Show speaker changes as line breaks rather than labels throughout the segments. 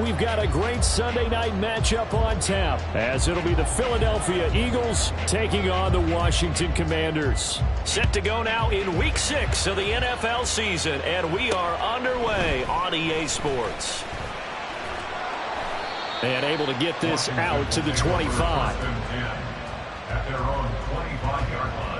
we've got a great Sunday night matchup on tap, as it'll be the Philadelphia Eagles taking on the Washington Commanders. Set to go now in Week 6 of the NFL season, and we are underway on EA Sports. And able to get this out to the 25.
At their own 25-yard line.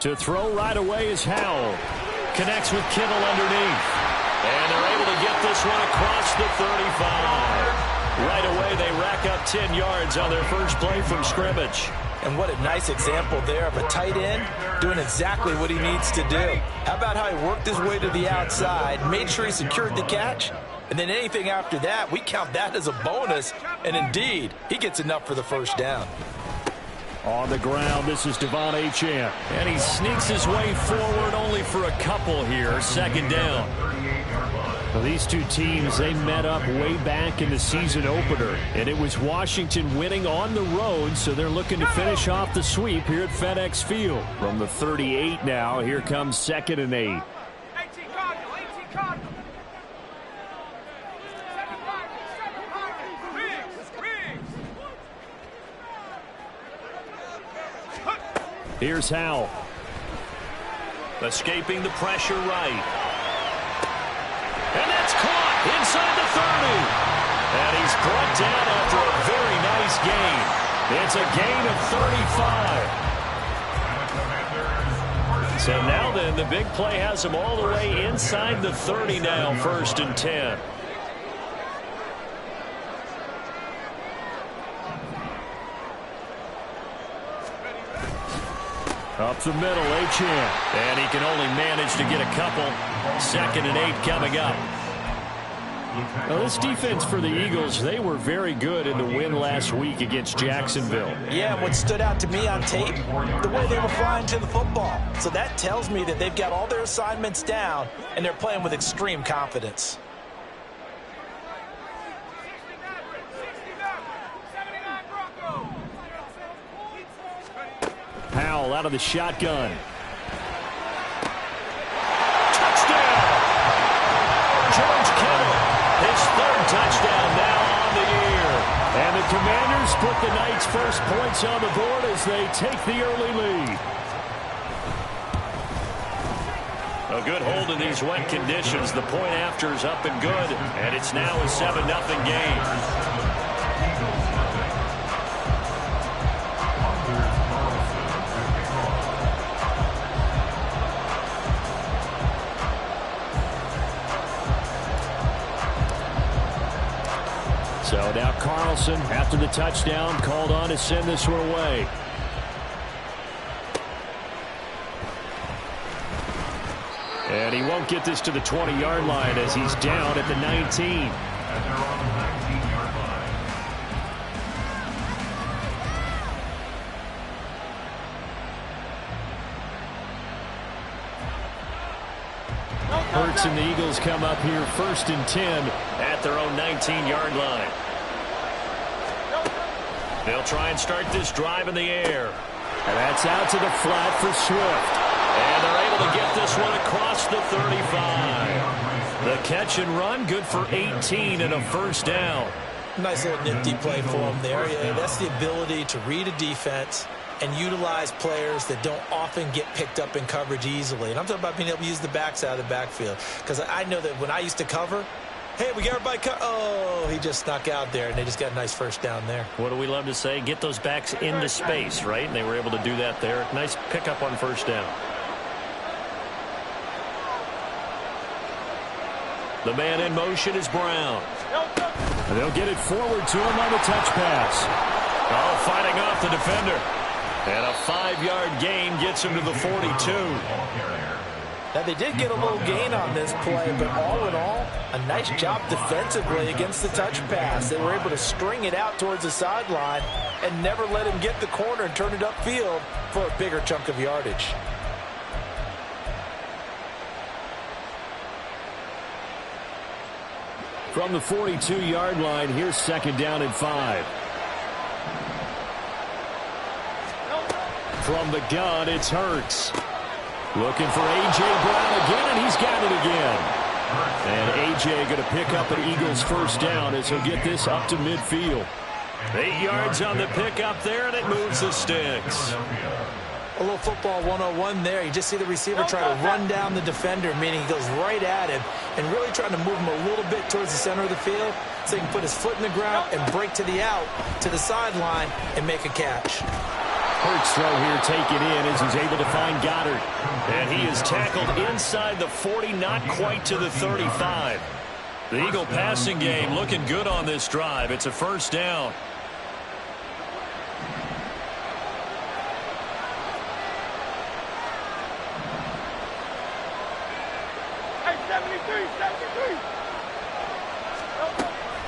To throw right away is Howell. Connects with Kittle underneath. And they're able to get this one across the 35. Right away, they rack up 10 yards on their first play from scrimmage.
And what a nice example there of a tight end doing exactly what he needs to do. How about how he worked his way to the outside, made sure he secured the catch, and then anything after that, we count that as a bonus. And indeed, he gets enough for the first down.
On the ground, this is Devon Achane. And he sneaks his way forward only for a couple here. Second down. Well, these two teams, they met up way back in the season opener. And it was Washington winning on the road, so they're looking to finish off the sweep here at FedEx Field. From the 38 now, here comes 2nd and 8. Here's Howell. Escaping the pressure right. And that's caught inside the 30. And he's brought down after a very nice gain. It's a gain of 35. So now then, the big play has him all the way inside the 30 now, 1st and 10. Up the middle, Achane. And he can only manage to get a couple. 2nd and 8 coming up. Now, this defense for the Eagles, they were very good in the win last week against Jacksonville.
Yeah, what stood out to me on tape, the way they were flying to the football. So that tells me that they've got all their assignments down, and they're playing with extreme confidence.
Howell out of the shotgun. Touchdown! George Kittle, his 3rd touchdown now on the year. And the Commanders put the Knights' first points on the board as they take the early lead. A good hold in these wet conditions. The point after is up and good, and it's now a 7-0 game. So now Carlson, after the touchdown, called on to send this one away. And he won't get this to the 20-yard line as he's down at the 19. Hurts and the Eagles come up here 1st and 10 at their own 19-yard line. They'll try and start this drive in the air. And that's out to the flat for Swift. And they're able to get this one across the 35. The catch and run, good for 18 and a first down.
Nice little nifty play for him there. Yeah, that's the ability to read a defense and utilize players that don't often get picked up in coverage easily. And I'm talking about being able to use the backs out of the backfield. Because I know that when I used to cover, hey, we got everybody oh, he just snuck out there, and they just got a nice first down there.
What do we love to say? Get those backs into space, right? And they were able to do that there. Nice pickup on first down. The man in motion is Brown. And they'll get it forward to him on the touch pass. Oh, fighting off the defender. And a 5-yard gain gets him to the 42.
Now, they did get a little gain on this play, but all in all, a nice job defensively against the touch pass. They were able to string it out towards the sideline and never let him get the corner and turn it upfield for a bigger chunk of yardage.
From the 42-yard line, here's second down and 5. From the gun, it's Hurts. Looking for A.J. Brown again, and he's got it again. And A.J. going to pick up an Eagles first down as he'll get this up to midfield. 8 yards on the pickup there, and it moves the sticks.
A little football 101 there. You just see the receiver try to run down the defender, meaning he goes right at him and really trying to move him a little bit towards the center of the field so he can put his foot in the ground and break to the out, to the sideline, and make a catch.
Hurts throw here taken in as he's able to find Goddard. And he is tackled inside the 40, not quite to the 35. The Eagle passing game looking good on this drive. It's a first down.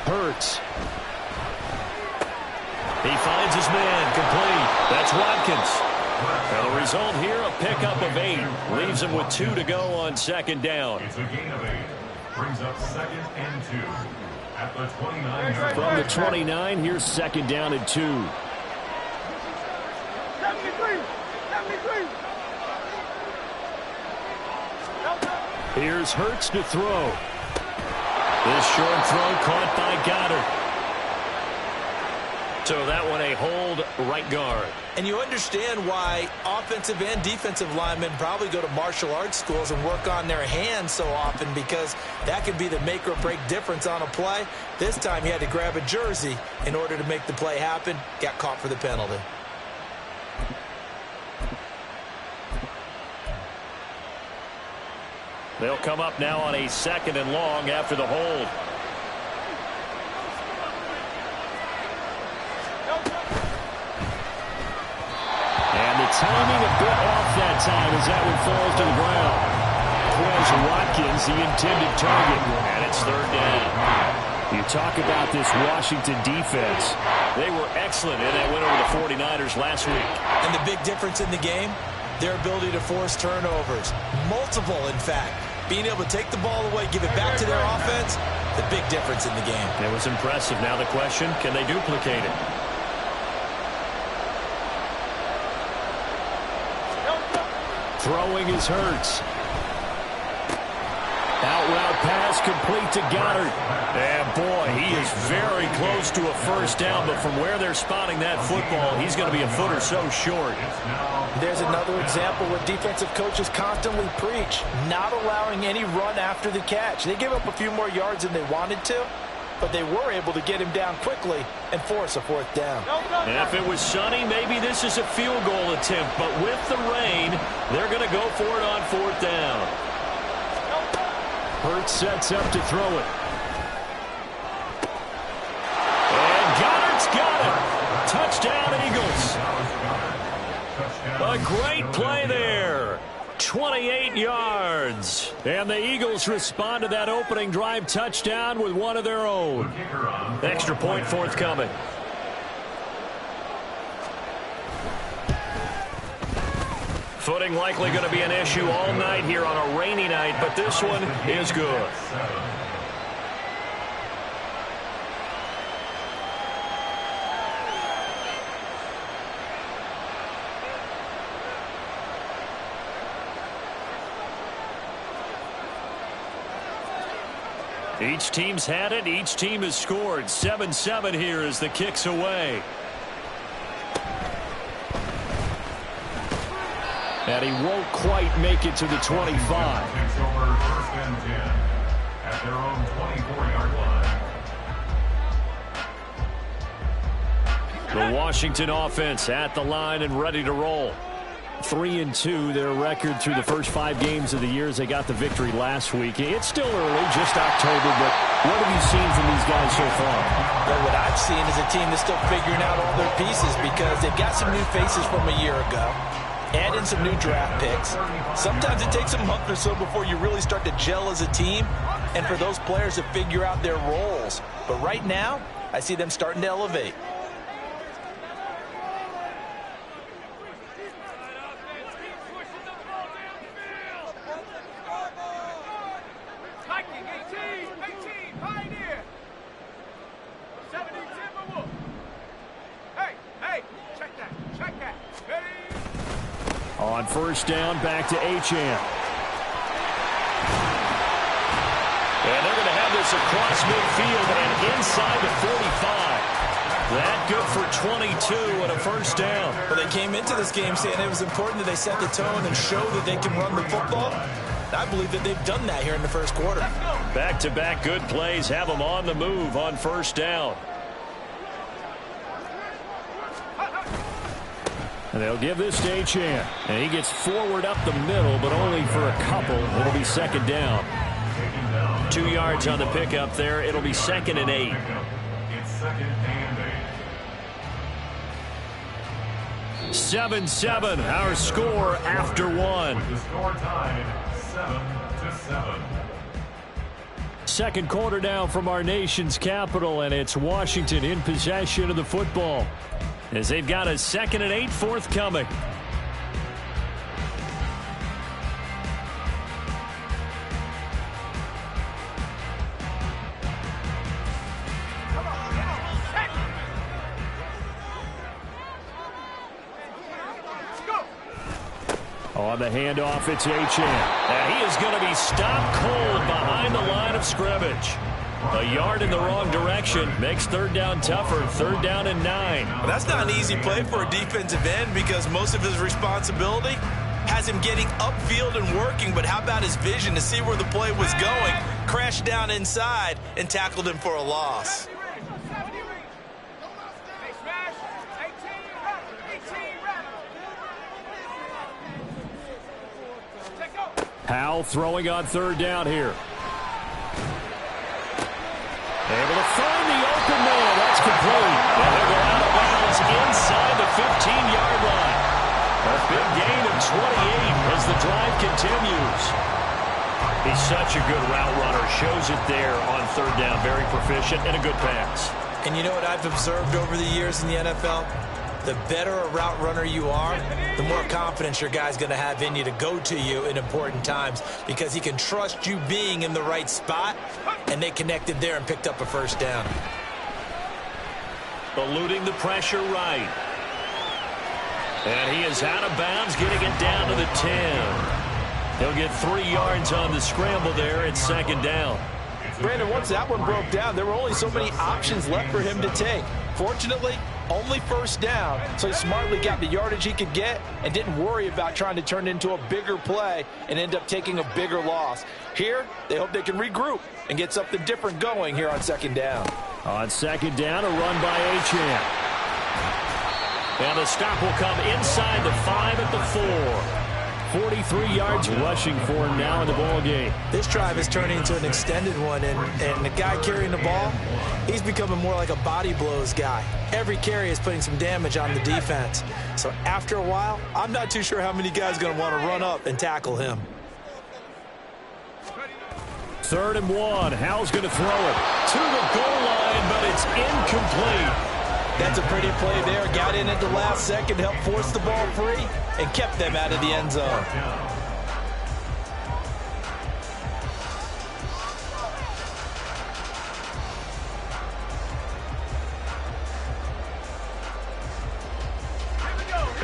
Hurts. He finds his man complete. That's Watkins. And the result here, a pickup of 8. Leaves him with 2 to go on second down.
It's a gain of 8. Brings up second and 2. At the 29.
From the 29, here's second down and 2.
73.
Here's Hurts to throw. This short throw caught by Goddard. So that one a hold right guard.
And you understand why offensive and defensive linemen probably go to martial arts schools and work on their hands so often, because that could be the make or break difference on a play. This time he had to grab a jersey in order to make the play happen. Got caught for the penalty.
They'll come up now on a second and long after the hold. And the timing a bit off that time as that one falls to the ground. Quez Watkins, the intended target. And it's third down. You talk about this Washington defense. They were excellent in that win over the 49ers last week.
And the big difference in the game, their ability to force turnovers. Multiple, in fact. Being able to take the ball away, give it back to their offense, the big difference in the game.
It was impressive. Now the question, can they duplicate it? Throwing is Hurts. Out route pass complete to Goddard. And boy, he is very close to a first down, but from where they're spotting that football, he's going to be a foot or so short.
There's another example where defensive coaches constantly preach, not allowing any run after the catch. They gave up a few more yards than they wanted to, but they were able to get him down quickly and force a fourth down.
And if it was sunny, maybe this is a field goal attempt, but with the rain, they're going to go for it on fourth down. Hurts sets up to throw it. And Goddard's got it. Touchdown, Eagles. A great play there. 28 yards. And the Eagles respond to that opening drive touchdown with one of their own. Extra point forthcoming. Footing likely going to be an issue all night here on a rainy night, but this one is good. Each team's had it. Each team has scored. 7-7 here as the kick's away. And he won't quite make it to the 25.
Takes over first and 10 at their own 24-yard line.
The Washington offense at the line and ready to roll. 3-2, their record through the first 5 games of the year as they got the victory last week. It's still early, just October, but what have you seen from these guys so far?
Well, what I've seen is a team that's still figuring out all their pieces, because they've got some new faces from a year ago. Add in some new draft picks. Sometimes it takes a month or so before you really start to gel as a team and for those players to figure out their roles. But right now, I see them starting to elevate.
Pioneer.
On first down, back to Achane.
And they're going to have this across midfield and inside the 45.
That good for 22 and a first down.
Well, they came into this game saying it was important that they set the tone and show that they can run the football. I believe that they've done that here in the first quarter.
Back-to-back good plays have them on the move on first down. And they'll give this to Achane. And he gets forward up the middle, but only for a couple. It'll be second down. 2 yards on the pickup there. It'll be 2nd and 8.
It's 2nd and 8.
7-7, our score after one.
The score tied 7-7.
Second quarter now from our nation's capital, and it's Washington in possession of the football as they've got a 2nd and 8 forthcoming. On the handoff, it's Achane. And he is going to be stopped cold behind the line of scrimmage. A yard in the wrong direction makes third down tougher. 3rd down and 9.
Well, that's not an easy play for a defensive end because most of his responsibility has him getting upfield and working. But how about his vision to see where the play was going? Crashed down inside and tackled him for a loss.
Howell throwing on 3rd down here. Able to find the open man. That's complete. And they'll go out of bounds inside the 15-yard line. A big gain of 28 as the drive continues. He's such a good route runner. Shows it there on 3rd down. Very proficient and a good pass.
And you know what I've observed over the years in the NFL? The better a route runner you are, the more confidence your guy's going to have in you to go to you in important times because he can trust you being in the right spot, and they connected there and picked up a first down.
Eluding the pressure right. And he is out of bounds, getting it down to the 10. He'll get 3 yards on the scramble there. It's 2nd down.
Brandon, once that one broke down, there were only so many options left for him to take. Fortunately, only first down, so he smartly got the yardage he could get and didn't worry about trying to turn it into a bigger play and end up taking a bigger loss. Here, they hope they can regroup and get something different going here on 2nd down.
On 2nd down, a run by Achane. And the stop will come inside the 5 at the 4. 43 yards rushing for him now in the ball game.
This drive is turning into an extended one, and the guy carrying the ball, he's becoming more like a body blows guy. Every carry is putting some damage on the defense. So after a while, I'm not too sure how many guys are going to want to run up and tackle him.
3rd and 1. Howell's going to throw it to the goal line, but it's incomplete.
That's a pretty play there. Got in at the last second, helped force the ball free, and kept them out of the end zone.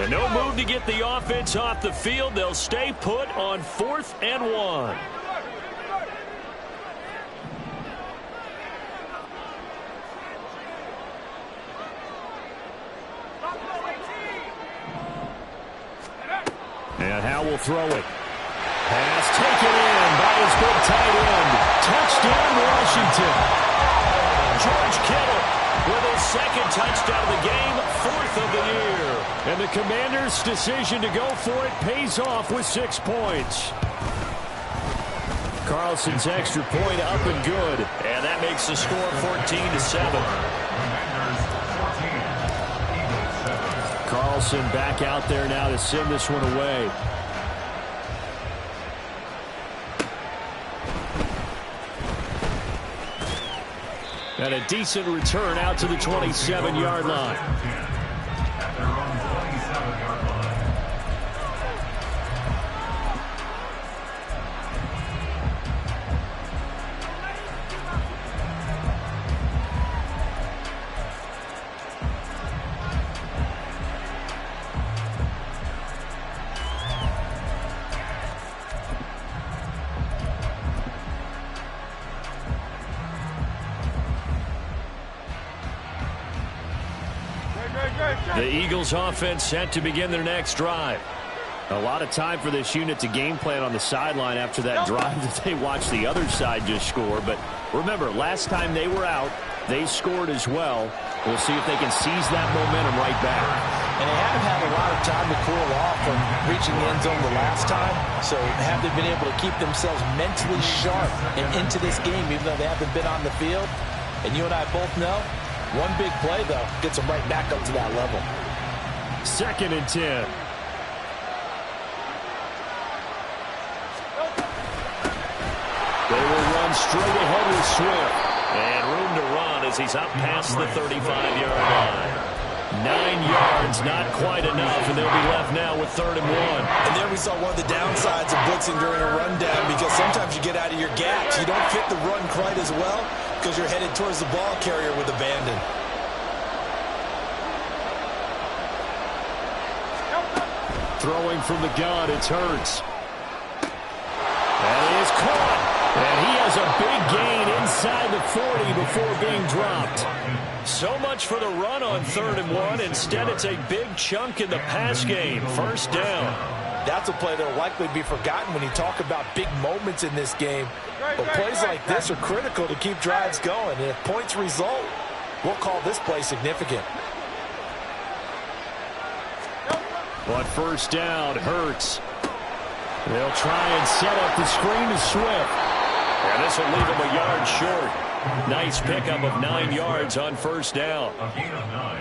And no move to get the offense off the field. They'll stay put on 4th and 1. And Howell will throw it. Pass taken in by his big tight end. Touchdown, Washington. George Kittle with his 2nd touchdown of the game, 4th of the year. And the Commanders' decision to go for it pays off with 6 points. Carlson's extra point up and good. And that makes the score 14-7. Carlson back out there now to send this one away. And a decent return out to the 27-yard line.
At their own 27-yard line.
The Eagles offense set to begin their next drive. A lot of time for this unit to game plan on the sideline after that drive that they watched the other side just score. But remember, last time they were out, they scored as well. We'll see if they can seize that momentum right back.
And they haven't had a lot of time to cool off from reaching the end zone the last time. So have they been able to keep themselves mentally sharp and into this game even though they haven't been on the field? And you and I both know, one big play, though, gets them right back up to that level.
2nd and 10. They will run straight ahead with Swift. And room to run as he's up past the 35-yard line. 9 yards, not quite enough, and they'll be left now with 3rd and 1.
And there we saw one of the downsides of blitzing during a rundown because sometimes you get out of your gaps. You don't fit the run quite as well because you're headed towards the ball carrier with abandon.
Throwing from the gun, it's Hurts. That is caught. And he has a big gain inside the 40 before being dropped. So much for the run on 3rd and 1. Instead, it's a big chunk in the pass game. 1st down.
That's a play that will likely be forgotten when you talk about big moments in this game. But plays like this are critical to keep drives going. And if points result, we'll call this play significant.
On 1st down, Hurts. They'll try and set up the screen to Swift. And this will leave him a yard short. Nice pickup of 9 yards on 1st down.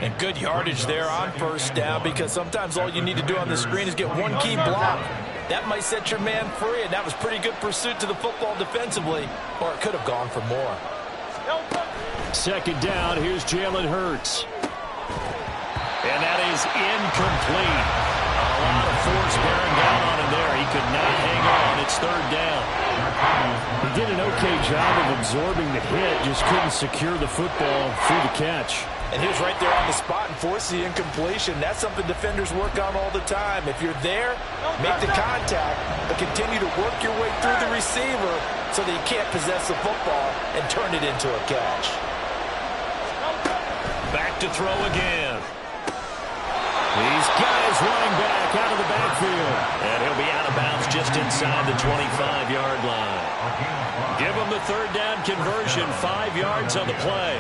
And good yardage there on 1st down because sometimes all you need to do on the screen is get one key block. That might set your man free, and that was pretty good pursuit to the football defensively, or it could have gone for more.
2nd down, here's Jalen Hurts. And that is incomplete. A lot of force bearing down on him there. He could not hang on. It's 3rd down. He did an okay job of absorbing the hit, just couldn't secure the football through the catch.
And he was right there on the spot and forced the incompletion. That's something defenders work on all the time. If you're there, make the contact, but continue to work your way through the receiver so that you can't possess the football and turn it into a catch.
Back to throw again. He's got his running back out of the backfield. And he'll be out of bounds just inside the 25-yard line. Give him the 3rd down conversion, 5 yards on the play.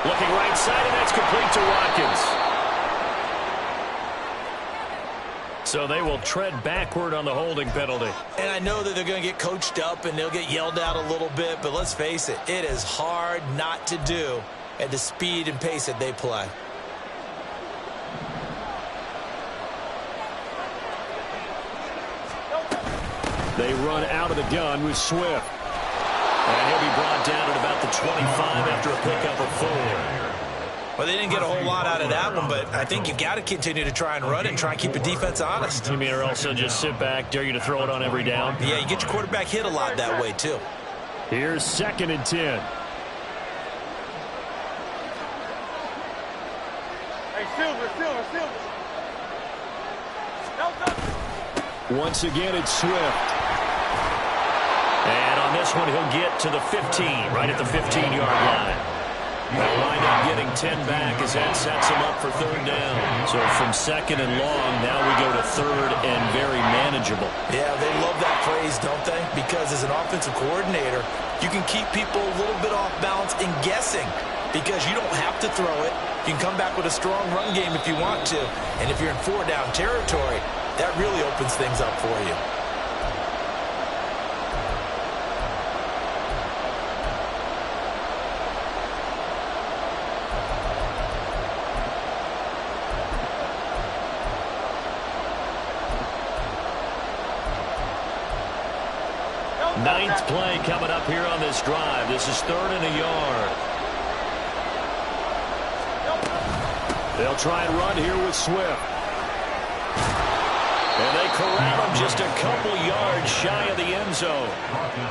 Looking right side, and that's complete to Watkins. So they will tread backward on the holding penalty.
And I know that they're going to get coached up and they'll get yelled at a little bit, but let's face it, it is hard not to do at the speed and pace that they play.
They run out of the gun with Swift. And he'll be brought down at about the 25 after a pickup of 4.
Well, they didn't get a whole lot out of that one, but I think you've got to continue to try and run it and try and keep the defense honest.
You mean or also just sit back, dare you to throw it on every down?
Yeah, you get your quarterback hit a lot that way, too.
Here's 2nd and 10.
Hey, Silver.
Once again, it's Swift. And on this one, he'll get to the 15, right at the 15-yard line. They'll wind up getting 10 back as that sets him up for 3rd down. So from 2nd and long, now we go to 3rd and very manageable.
Yeah, they love that phrase, don't they? Because as an offensive coordinator, you can keep people a little bit off balance and guessing because you don't have to throw it. You can come back with a strong run game if you want to. And if you're in 4-down territory, that really opens things up for you.
Ninth play coming up here on this drive. This is 3rd and a yard. They'll try and run here with Swift. And they corral him just a couple yards shy of the end zone.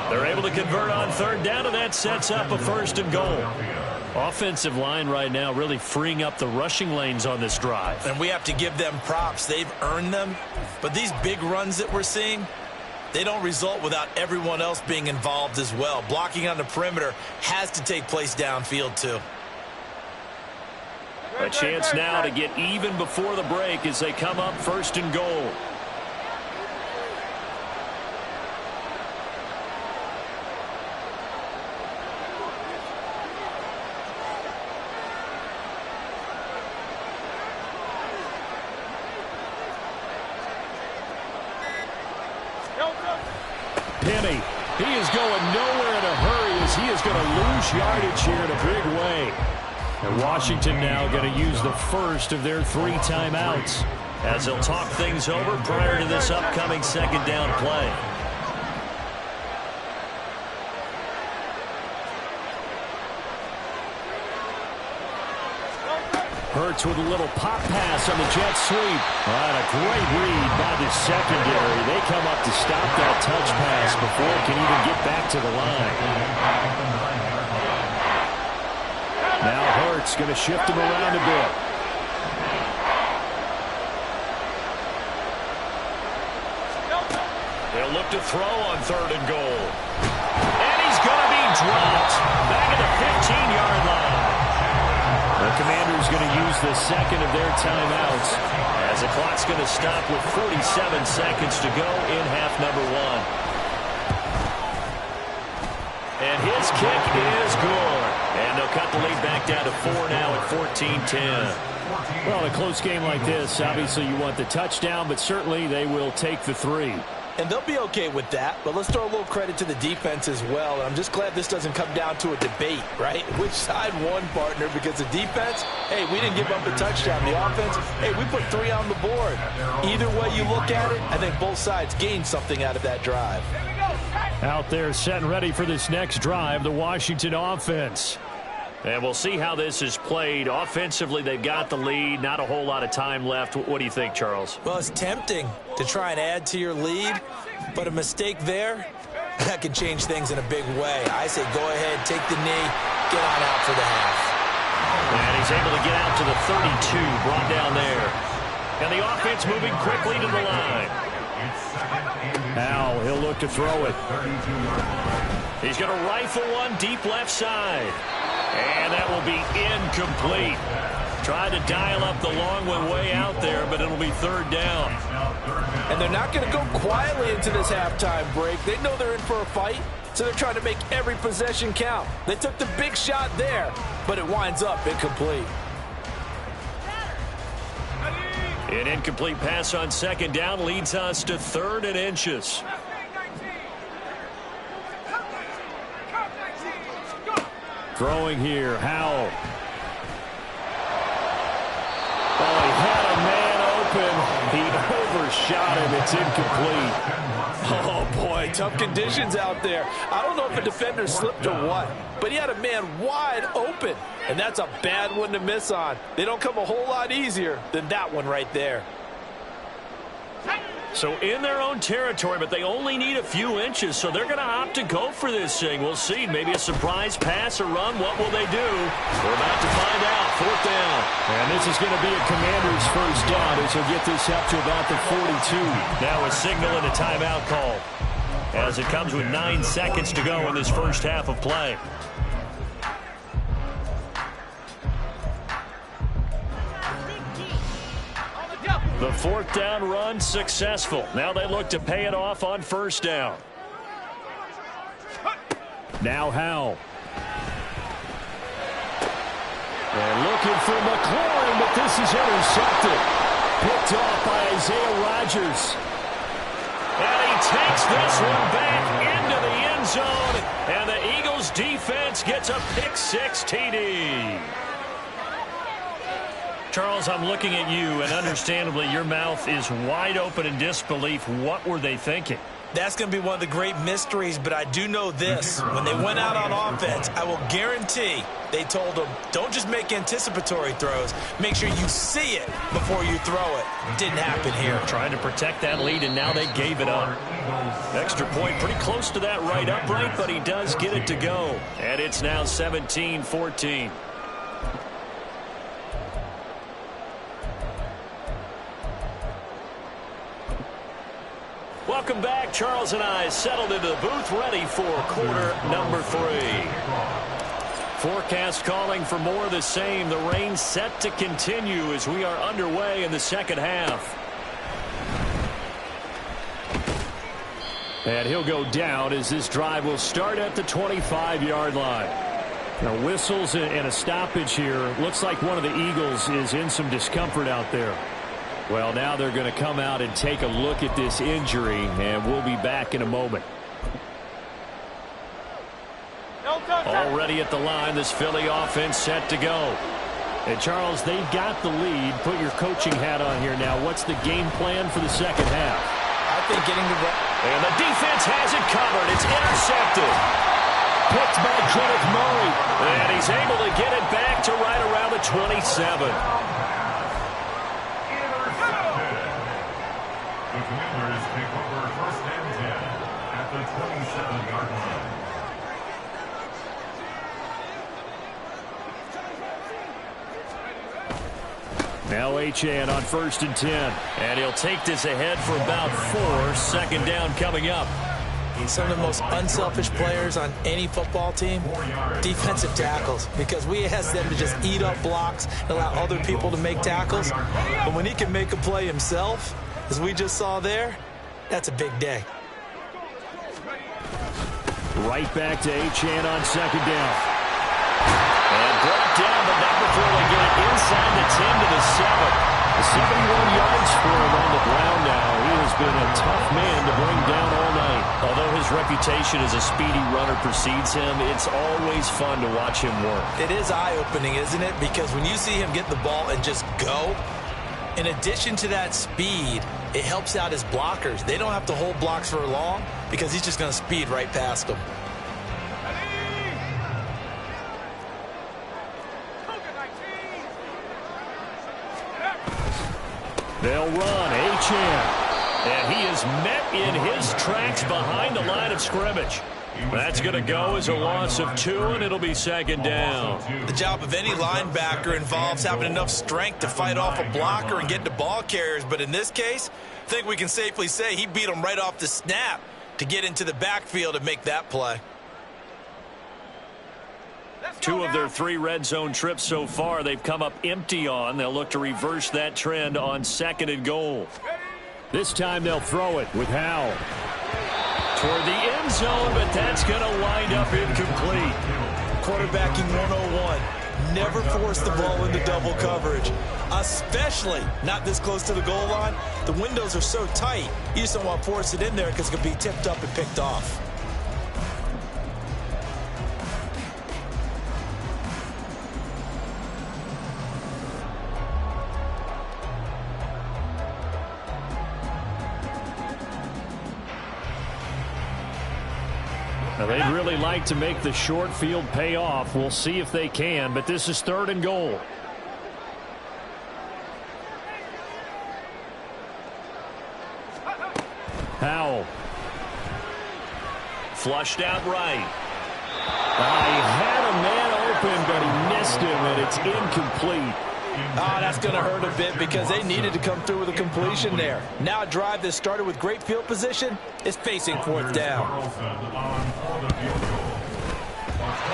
They're able to convert on 3rd down, and that sets up a 1st and goal. Offensive line right now really freeing up the rushing lanes on this drive.
And we have to give them props. They've earned them. But these big runs that we're seeing, they don't result without everyone else being involved as well. Blocking on the perimeter has to take place downfield too.
A chance now to get even before the break as they come up 1st and goal. Penny, he is going nowhere in a hurry as he is going to lose yardage here in a big way. And Washington now going to use the first of their 3 timeouts as they'll talk things over prior to this upcoming 2nd down play. Hurts with a little pop pass on the jet sweep. A great read by the secondary. They come up to stop that touch pass before it can even get back to the line. Now Hurts going to shift him around a bit. They'll look to throw on 3rd and goal. And he's going to be dropped back at the 15-yard line. The Commanders going to use the 2nd of their timeouts as the clock's going to stop with 47 seconds to go in half number 1. And his kick is good. And they'll cut the lead back down to 4 now at 14-10. Well, in a close game like this, obviously you want the touchdown, but certainly they will take the 3.
And they'll be okay with that, but let's throw a little credit to the defense as well. I'm just glad this doesn't come down to a debate, right? Which side won, partner? Because the defense, hey, we didn't give up a touchdown. The offense, hey, we put 3 on the board. Either way you look at it, I think both sides gained something out of that drive.
Out there set and ready for this next drive, the Washington offense. And we'll see how this is played. Offensively, they've got the lead. Not a whole lot of time left. What do you think, Charles?
Well, it's tempting to try and add to your lead, but a mistake there, that can change things in a big way. I say go ahead, take the knee, get on out for the half.
And he's able to get out to the 32, brought down there. And the offense moving quickly to the line. Now he'll look to throw it. He's going to rifle one deep left side. And that will be incomplete. Tried to dial up the long one way out there, but it'll be 3rd down.
And they're not going to go quietly into this halftime break. They know they're in for a fight, so they're trying to make every possession count. They took the big shot there, but it winds up incomplete.
An incomplete pass on 2nd down leads us to 3rd and inches. Throwing here, Howell. Oh, he had a man open. He overshot him. It's incomplete.
Oh, boy, tough conditions out there. I don't know if a defender slipped or what, but he had a man wide open, and that's a bad one to miss on. They don't come a whole lot easier than that one right there.
So in their own territory, but they only need a few inches, so they're going to opt to go for this thing. We'll see. Maybe a surprise pass or run. What will they do? We're about to find out. 4th down. And this is going to be a Commander's 1st down as he'll get this up to about the 42. Now a signal and a timeout call as it comes with 9 seconds to go in this first half of play. The 4th down run successful. Now they look to pay it off on 1st down. Now Howell. And looking for McLaurin, but this is intercepted. Picked off by Isaiah Rodgers. And he takes this one back into the end zone. And the Eagles defense gets a pick-6 TD. Charles, I'm looking at you, and understandably your mouth is wide open in disbelief. What were they thinking?
That's going to be one of the great mysteries, but I do know this. When they went out on offense, I will guarantee they told them, don't just make anticipatory throws. Make sure you see it before you throw it. Didn't happen here.
Trying to protect that lead, and now they gave it up. Extra point pretty close to that right upright, but he does get it to go. And it's now 17-14. Welcome back. Charles and I settled into the booth, ready for quarter number 3. Forecast calling for more of the same. The rain set to continue as we are underway in the second half. And he'll go down as this drive will start at the 25-yard line. Now, whistles and a stoppage here. Looks like one of the Eagles is in some discomfort out there. Well, now they're going to come out and take a look at this injury, and we'll be back in a moment. Already at the line, this Philly offense set to go. And, Charles, they've got the lead. Put your coaching hat on here now. What's the game plan for the second half?
I think getting the...
And the defense has it covered. It's intercepted. Picked by Kenneth Murray. And he's able to get it back to right around the 27.
The Commanders take over first and 10 at the 27-yard line.
Now Achane on first and 10. And he'll take this ahead for about 4. Second down coming up.
Some of the most unselfish players on any football team, defensive tackles, because we ask them to just eat up blocks and allow other people to make tackles. But when he can make a play himself, as we just saw there, that's a big day.
Right back to Achane on second down. And brought down, but not before they get it inside the 10 to the 7. 71 yards for him on the ground now. He has been a tough man to bring down all night. Although his reputation as a speedy runner precedes him, it's always fun to watch him work.
It is eye-opening, isn't it? Because when you see him get the ball and just go, in addition to that speed, it helps out his blockers. They don't have to hold blocks for long because he's just going to speed right past them.
They'll run. Achane. And he is met in his tracks behind the line of scrimmage. That's going to go as a loss of 2, and it'll be second down.
The job of any linebacker involves having enough strength to fight off a blocker and get to ball carriers. But in this case, I think we can safely say he beat him right off the snap to get into the backfield and make that play.
2 of their 3 red zone trips so far, they've come up empty on. They'll look to reverse that trend on second and goal. This time they'll throw it with Howell. Toward the end zone, but that's going to wind up incomplete.
Quarterbacking 101. Never force the ball into double coverage, especially not this close to the goal line. The windows are so tight, you just don't want to force it in there because it could be tipped up and picked off.
Now, they'd really like to make the short field pay off. We'll see if they can, but this is third and goal. Howell. Flushed out right. He had a man open, but he missed him, and it's incomplete.
That's going to hurt a bit because they needed to come through with a completion there. Now a drive that started with great field position is facing fourth down.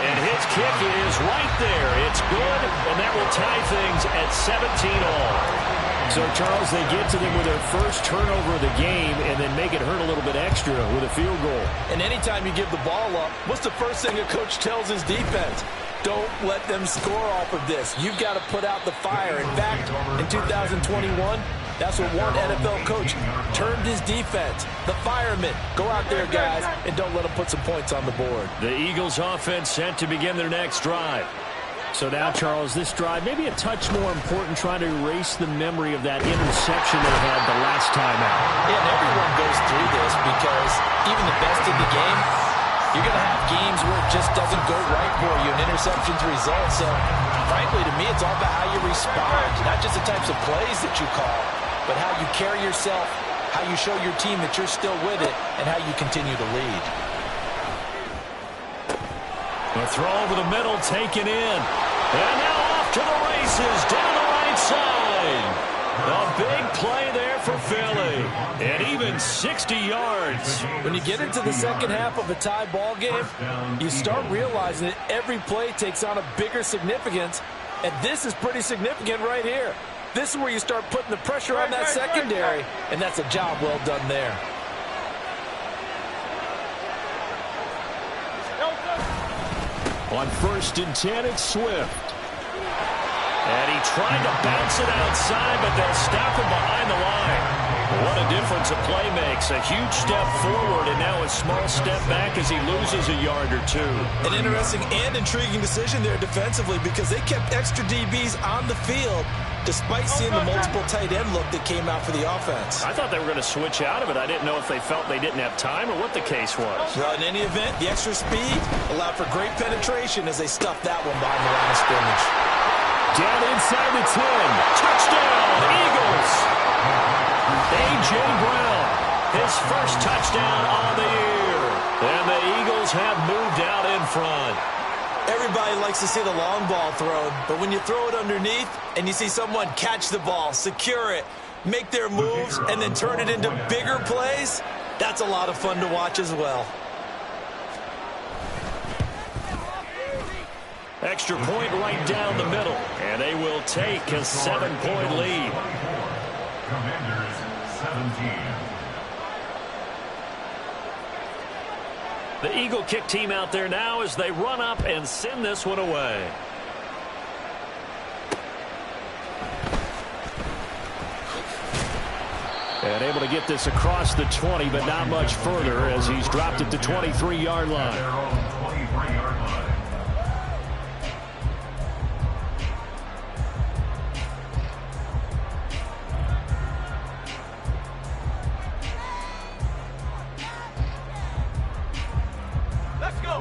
And his kick is right there. It's good, and that will tie things at 17 all. So, Charles, they get to them with their first turnover of the game and then make it hurt a little bit extra with a field goal.
And anytime you give the ball up, what's the first thing a coach tells his defense? Don't let them score off of this. You've got to put out the fire. In fact, in 2021, that's what one NFL coach termed his defense. The firemen. Go out there, guys, and don't let them put some points on the board.
The Eagles offense set to begin their next drive. So now, Charles, this drive maybe a touch more important, trying to erase the memory of that interception they had the last time out.
Yeah, and everyone goes through this because even the best in the game, you're going to have games where it just doesn't go right for you, and interceptions result. So, frankly, to me, it's all about how you respond, not just the types of plays that you call, but how you carry yourself, how you show your team that you're still with it, and how you continue to lead.
The throw over the middle, taken in. And now off to the races, down the right side. A big play there for Philly. And even 60 yards.
When you get into the second half of a tie ball game, you start realizing that every play takes on a bigger significance, and this is pretty significant right here. This is where you start putting the pressure on that secondary, and that's a job well done there.
On 1st and 10, it's Swift. And he tried to bounce it outside, but they'll stop him behind the line. What a difference a play makes. A huge step forward and now a small step back as he loses a yard or two.
An interesting and intriguing decision there defensively because they kept extra DBs on the field despite seeing the multiple tight end look that came out for the offense.
I thought they were going to switch out of it. I didn't know if they felt they didn't have time or what the case was.
Well, in any event, the extra speed allowed for great penetration as they stuffed that one behind the line of scrimmage.
Down inside the 10. Touchdown, Eagles. A.J. Brown, his first touchdown on the year. And the Eagles have moved out in front.
Everybody likes to see the long ball thrown, but when you throw it underneath and you see someone catch the ball, secure it, make their moves, and then turn it into bigger plays, that's a lot of fun to watch as well.
Extra point right down the middle, and they will take a 7-point lead.
Commanders 17.
The Eagle kick team out there now as they run up and send this one away. And able to get this across the 20, but not much further as he's dropped it to 23-yard line.
Their own 23-yard line.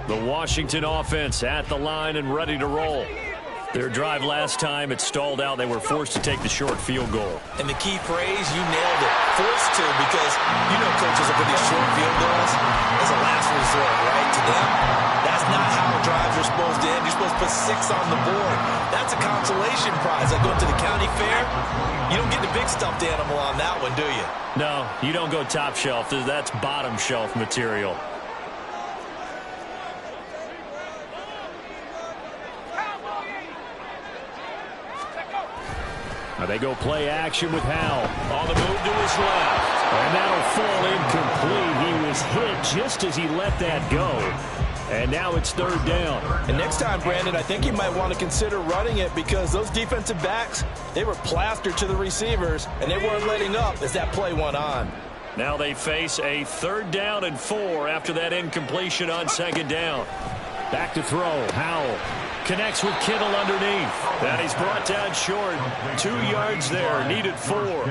The Washington offense at the line and ready to roll. Their drive last time, it stalled out. They were forced to take the short field goal.
And the key phrase, you nailed it. Forced to, because you know coaches will put these short field goals as a last resort, right? To them, that's not how drives are supposed to end. You're supposed to put 6 on the board. That's a consolation prize. Like going to the county fair, you don't get the big stuffed animal on that one, do you?
No, you don't go top shelf. That's bottom shelf material. They go play action with Howell on the move to his left. And that'll fall incomplete. He was hit just as he let that go. And now it's 3rd down.
And next time, Brandon, I think you might want to consider running it because those defensive backs, they were plastered to the receivers, and they weren't letting up as that play went on.
Now they face a 3rd down and 4 after that incompletion on 2nd down. Back to throw. Howell connects with Kittle underneath. And he's brought down short. 2 yards there. Needed 4.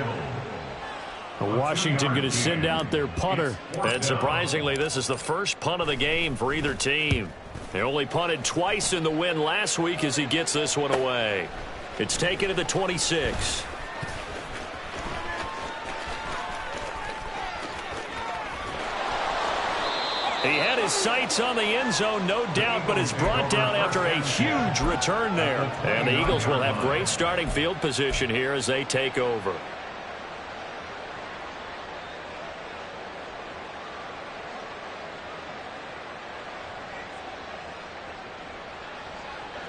Washington going to send out their punter. And surprisingly, this is the first punt of the game for either team. They only punted twice in the win last week as he gets this one away. It's taken to the 26. He had his sights on the end zone, no doubt, but is brought down after a huge return there. And the Eagles will have great starting field position here as they take over.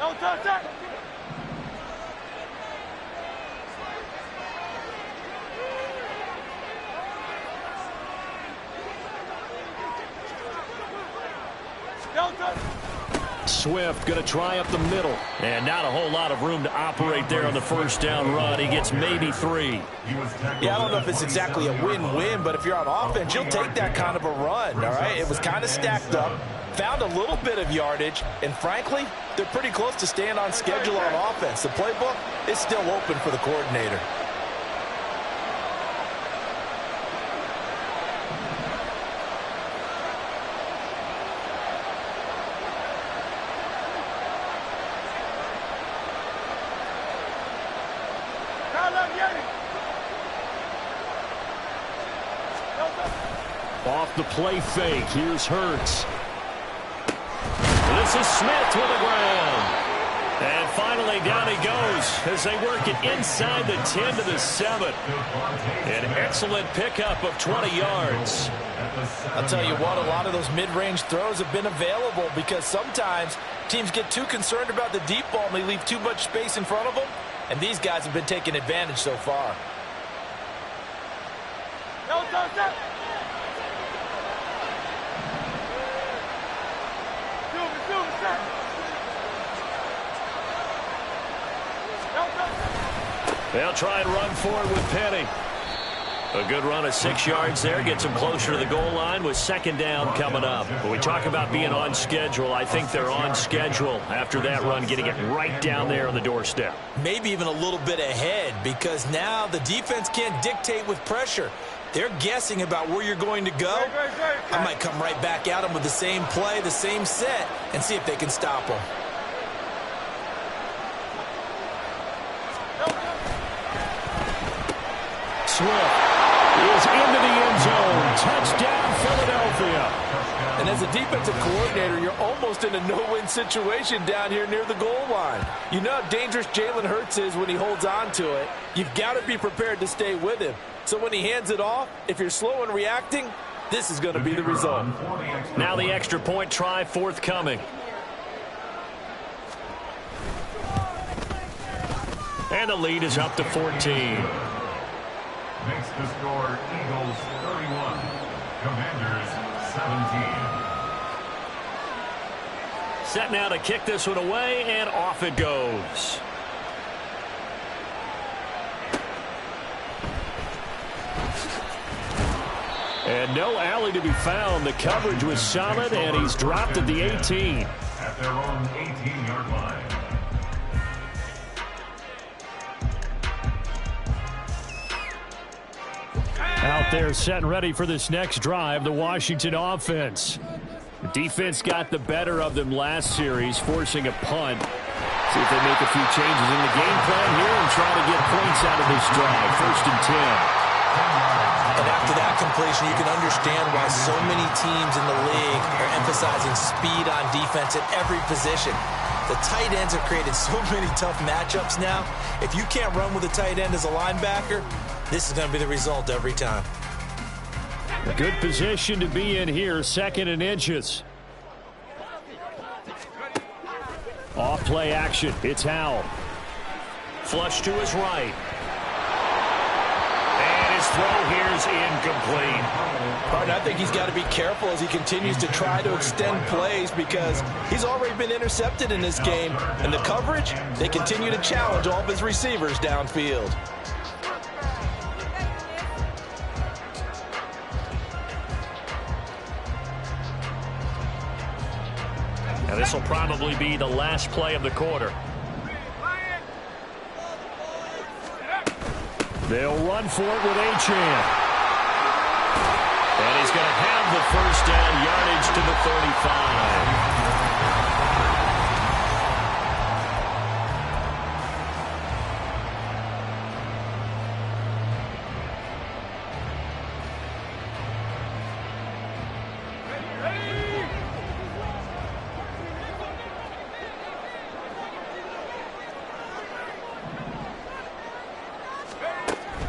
No touch.
Swift going to try up the middle. And not a whole lot of room to operate there on the 1st down run. He gets maybe 3.
Yeah, I don't know if it's exactly a win-win, but if you're on offense, you'll take that kind of a run, all right? It was kind of stacked up, found a little bit of yardage, and frankly, they're pretty close to staying on schedule on offense. The playbook is still open for the coordinator.
Off the play fake. Here's Hurts. This is Smith to the ground. And finally down he goes as they work it inside the 10 to the 7. An excellent pickup of 20 yards.
I'll tell you what, a lot of those mid-range throws have been available because sometimes teams get too concerned about the deep ball and they leave too much space in front of them, and these guys have been taking advantage so far.
They'll try and run for it with Penny. A good run of 6 yards there. Gets them closer to the goal line with second down coming up. When we talk about being on schedule, I think they're on schedule after that run, getting it right down there on the doorstep.
Maybe even a little bit ahead because now the defense can't dictate with pressure. They're guessing about where you're going to go. I might come right back at them with the same play, the same set, and see if they can stop them.
Swift is into the end zone. Touchdown, Philadelphia.
And as a defensive coordinator, you're almost in a no-win situation down here near the goal line. You know how dangerous Jalen Hurts is when he holds on to it. You've got to be prepared to stay with him. So when he hands it off, if you're slow in reacting, this is going to be the result.
Now the extra point try forthcoming. And the lead is up to 14.
Makes the score Eagles 31, Commanders 17.
Set now to kick this one away, and off it goes. And no alley to be found. The coverage was solid, and he's dropped at the 18.
At their own 18-yard line.
Out there set and ready for this next drive, the Washington offense. The defense got the better of them last series, forcing a punt. See if they make a few changes in the game plan here and try to get points out of this drive. 1st and 10.
And after that completion, you can understand why so many teams in the league are emphasizing speed on defense at every position. The tight ends have created so many tough matchups now. If you can't run with a tight end as a linebacker, this is going to be the result every time.
A good position to be in here, 2nd and inches. Off play action. It's Howell. Flush to his right. And his throw here's incomplete.
Partner, I think he's got to be careful as he continues to try to extend plays because he's already been intercepted in this game. And the coverage, they continue to challenge all of his receivers downfield.
And this will probably be the last play of the quarter. They'll run for it with Achane. And he's going to have the first down, yardage to the 35.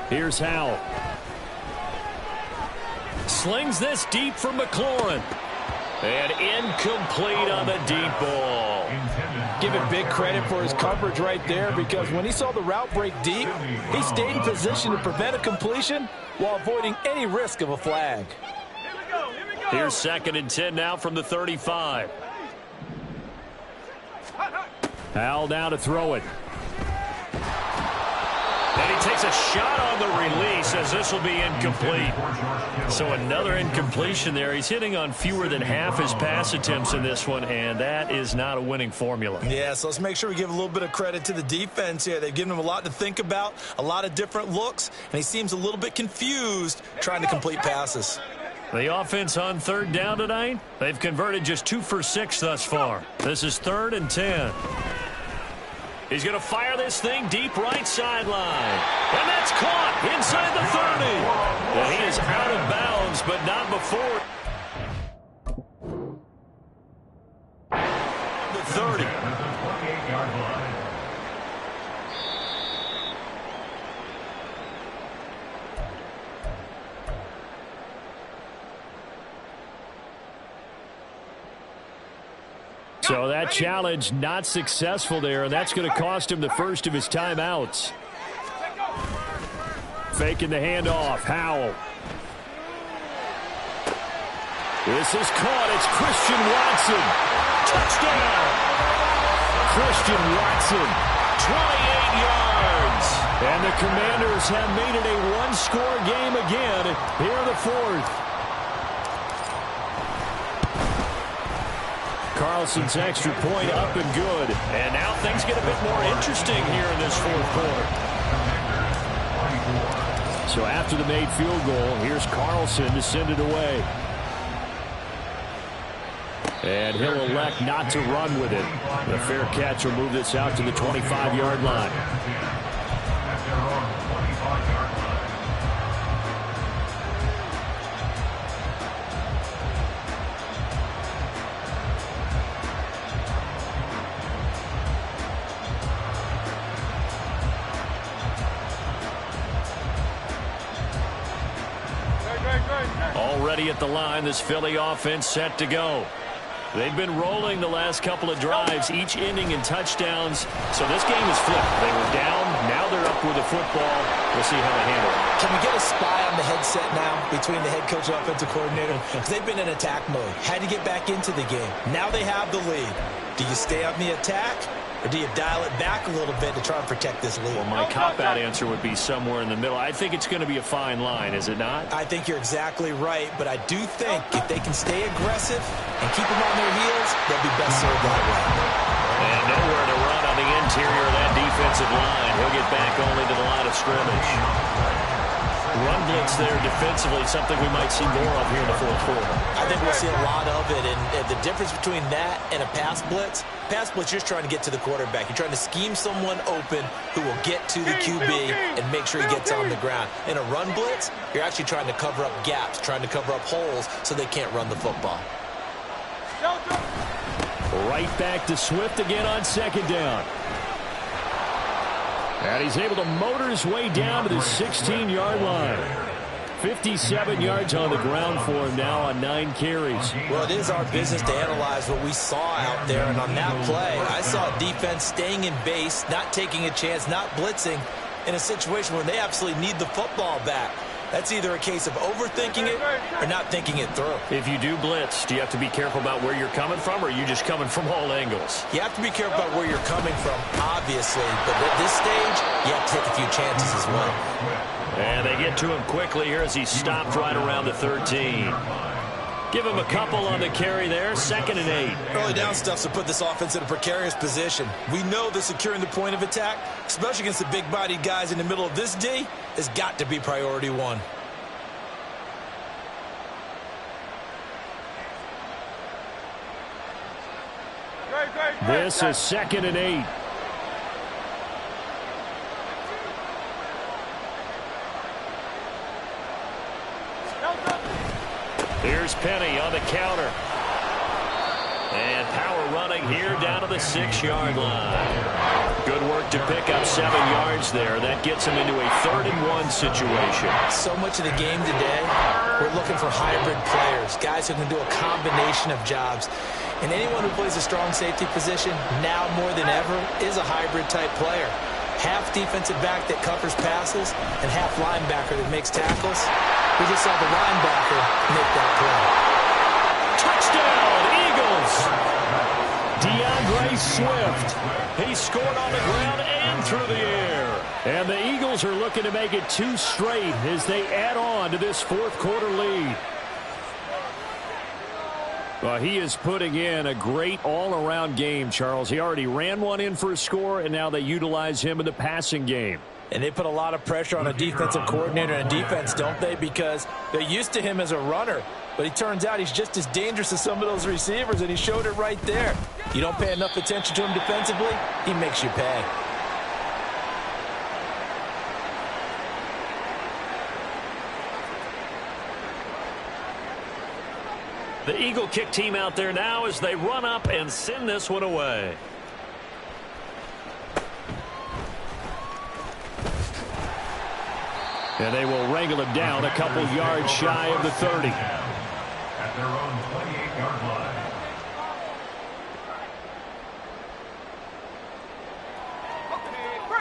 Here's Howell. Slings this deep for McLaurin. And incomplete on the deep ball.
Give him big credit for his coverage right there because when he saw the route break deep, he stayed in position to prevent a completion while avoiding any risk of a flag.
Here's 2nd and 10 now from the 35. Howell now to throw it. And he takes a shot on the release as this will be incomplete. So another incompletion there. He's hitting on fewer than half his pass attempts in this one, and that is not a winning formula.
Yeah, so let's make sure we give a little bit of credit to the defense here. They've given him a lot to think about, a lot of different looks, and he seems a little bit confused trying to complete passes.
The offense on 3rd down tonight, they've converted just 2 for 6 thus far. This is 3rd and 10. He's going to fire this thing deep right sideline. And that's caught inside the 30. And he is out of bounds, but not before the 30. So that challenge not successful there, and that's going to cost him the first of his timeouts. Faking the handoff. Howell. This is caught. It's Christian Watson. Touchdown. Christian Watson, 28 yards. And the Commanders have made it a one-score game again here in the fourth. Carlson's extra point up and good. And now things get a bit more interesting here in this fourth quarter. So after the made field goal, here's Carlson to send it away. And he'll elect not to run with it. The fair catch will move this out to the 25-yard line. Already at the line, this Philly offense set to go. They've been rolling the last couple of drives, each ending in touchdowns. So this game is flipped. They were down. Now they're up with the football. We'll see how they handle it.
Can we get a spy on the headset now between the head coach and offensive coordinator? Because they've been in attack mode. Had to get back into the game. Now they have the lead. Do you stay on the attack? Or do you dial it back a little bit to try and protect this lead?
Well, my cop-out answer would be somewhere in the middle. I think it's going to be a fine line, is it not?
I think you're exactly right, but I do think if they can stay aggressive and keep them on their heels, they'll be best served that way.
And nowhere to run on the interior of that defensive line. He'll get back only to the line of scrimmage. Run blitz there defensively, something we might see more of here in the fourth quarter.
I think we'll see a lot of it, and the difference between that and a pass blitz, you're just trying to get to the quarterback. You're trying to scheme someone open who will get to the QB and make sure he gets on the ground. In a run blitz, you're actually trying to cover up gaps, trying to cover up holes so they can't run the football.
Right back to Swift again on second down. And he's able to motor his way down to the 16-yard line. 57 yards on the ground for him now on 9 carries.
Well, it is our business to analyze what we saw out there, and on that play, I saw defense staying in base, not taking a chance, not blitzing in a situation where they absolutely need the football back. That's either a case of overthinking it or not thinking it through.
If you do blitz, do you have to be careful about where you're coming from, or are you just coming from all angles?
You have to be careful about where you're coming from, obviously, but at this stage, you have to take a few chances as well.
And they get to him quickly here as he stopped right around the 13. Give him a couple on the carry there, 2nd and 8.
Early down stuff to put this offense in a precarious position. We know that securing the point of attack, especially against the big-bodied guys in the middle of this D, has got to be priority one.
This is 2nd and 8. Here's Penny on the counter. And power running here down to the 6-yard line. Good work to pick up 7 yards there. That gets him into a 3rd and 1 situation.
So much of the game today, we're looking for hybrid players, guys who can do a combination of jobs. And anyone who plays a strong safety position, now more than ever, is a hybrid-type player. Half defensive back that covers passes and half linebacker that makes tackles. We just saw the linebacker make that play.
Touchdown, Eagles! DeAndre Swift. He scored on the ground and through the air. And the Eagles are looking to make it 2 straight as they add on to this fourth quarter lead. Well, he is putting in a great all-around game, Charles. He already ran one in for a score, and now they utilize him in the passing game.
And they put a lot of pressure on a defensive coordinator and defense, don't they? Because they're used to him as a runner. But it turns out he's just as dangerous as some of those receivers, and he showed it right there. You don't pay enough attention to him defensively, he makes you pay.
The Eagle kick team out there now as they run up and send this one away. And they will wrangle him down a couple yards shy of the 30.
At their own 28-yard line.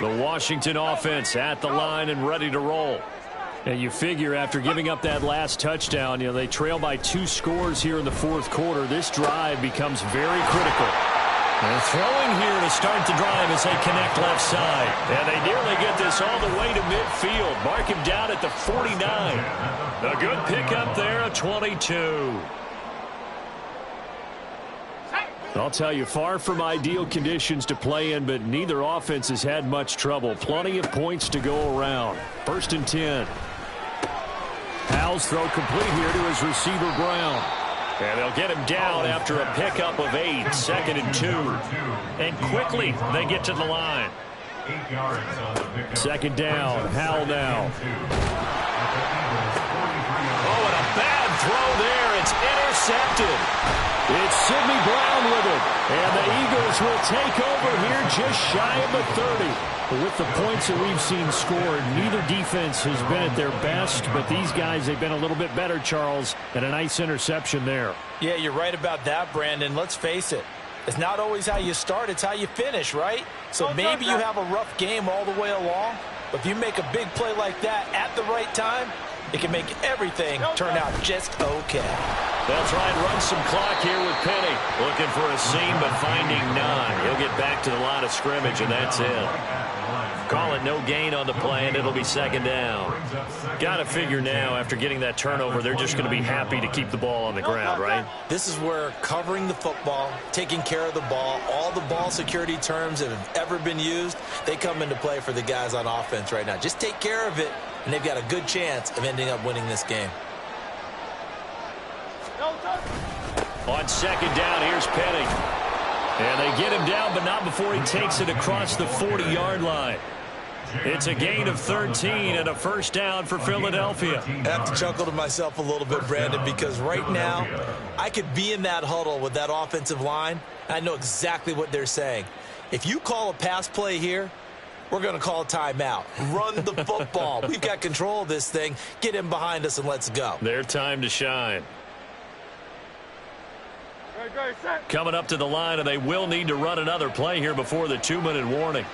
The Washington offense at the line and ready to roll. And you figure after giving up that last touchdown, they trail by 2 scores here in the fourth quarter. This drive becomes very critical. They're throwing here to start the drive as they connect left side. And they nearly get this all the way to midfield. Mark him down at the 49. A good pickup there, a 22. I'll tell you, far from ideal conditions to play in, but neither offense has had much trouble. Plenty of points to go around. 1st and 10. Howell's throw complete here to his receiver, Brown. And they'll get him down after a pickup of 8. 2nd and 2. And quickly they get to the line. 2nd down. Howell now. Oh, and a bad throw there. It's intercepted. It's Sidney Brown with it. And the Eagles will take over here just shy of the 30. With the points that we've seen scored, neither defense has been at their best, but these guys, they've been a little bit better, Charles, and a nice interception there.
Yeah, you're right about that, Brandon. Let's face it. It's not always how you start, it's how you finish, right? So maybe you have a rough game all the way along, but if you make a big play like that at the right time, it can make everything turn out just okay.
They'll try and run some clock here with Penny. Looking for a seam, but finding none. He'll get back to the line of scrimmage, and that's it. Call it no gain on the play, and it'll be 2nd down. Got to figure now, after getting that turnover, they're just going to be happy to keep the ball on the ground, right?
This is where covering the football, taking care of the ball, all the ball security terms that have ever been used, they come into play for the guys on offense right now. Just take care of it, and they've got a good chance of ending up winning this game.
On 2nd down, here's Penny. And they get him down, but not before he takes it across the 40-yard line. It's a gain of 13 and a 1st down for Philadelphia.
I have to chuckle to myself a little bit, Brandon, because right now I could be in that huddle with that offensive line. I know exactly what they're saying. If you call a pass play here, we're going to call a timeout. Run the football. We've got control of this thing. Get him behind us and let's go.
Their time to shine. Coming up to the line, and they will need to run another play here before the 2-minute warning.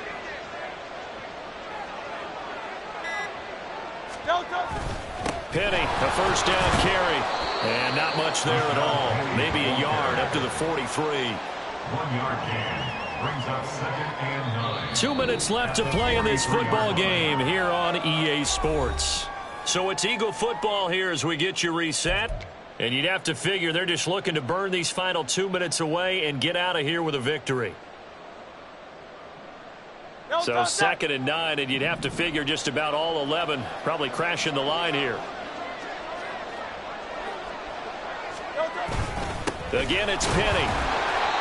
Penny, a 1st down carry. And not much there at all. Maybe a yard up to the 43.
1-yard gain. Brings up 2nd and 9.
2 minutes left to play in this football game here on EA Sports. So it's Eagle football here as we get you reset. And you'd have to figure they're just looking to burn these final 2 minutes away and get out of here with a victory. So 2nd and 9, and you'd have to figure just about all 11 probably crashing the line here. Again, it's Penny.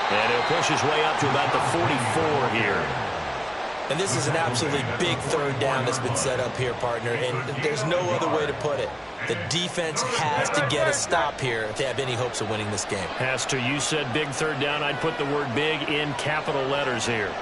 And he'll push his way up to about the 44 here.
And this is an absolutely big 3rd down that's been set up here, partner, and there's no other way to put it. The defense has to get a stop here if they have any hopes of winning this game.
Has to. You said big 3rd down. I'd put the word big in capital letters here.